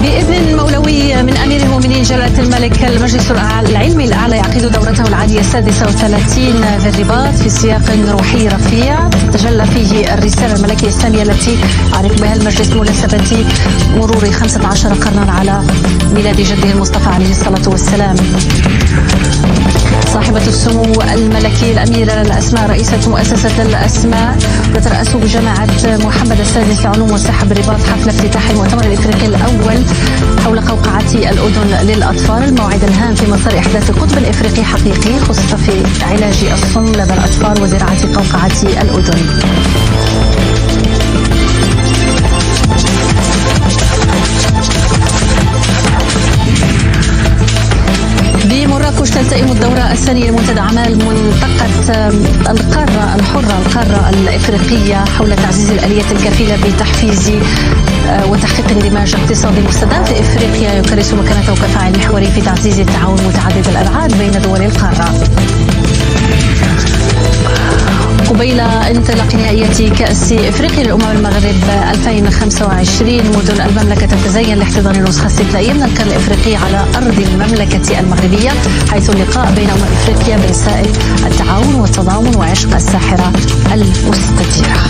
بإذن مولوي من أمير المؤمنين جلالة الملك، المجلس العلمي الأعلى يعقد دورته العادية السادسة والثلاثين في الرباط في سياق روحي رفيع تتجلى فيه الرسالة الملكية السامية التي يعرف بها المجلس بمناسبة مرور 15 قرنا على ميلاد جده المصطفى عليه الصلاة والسلام. صاحبة السمو الملكي الأميرة الأسماء رئيسة مؤسسة الأسماء تترأس بجامعة محمد السادس للعلوم والصحة بالرباط حفل افتتاح المؤتمر الإفريقي الأول حول قوقعة الأذن للأطفال. الموعد الهام في مسار إحداث قطب إفريقي حقيقي خصص في علاج الصم لدى الأطفال وزراعة قوقعة الأذن. بمراكش تلتئم الدورة الثانية لمنتدى أعمال منطقة القارة الإفريقية حول تعزيز الآليات الكفيلة بتحفيز وتحقيق اندماج اقتصادي مستدام في إفريقيا يكرس مكانته كفاعل محوري في تعزيز التعاون متعدد الأبعاد بين دول القارة. قبيل انطلاق نهائية كأس إفريقيا للأمم المغرب 2025 مدن المملكة تتزين لاحتضان النسخة الاستثنائية من القرن الإفريقي على أرض المملكة المغربية، حيث اللقاء بين إفريقيا برسائل التعاون والتضامن وعشق الساحرة المستديرة.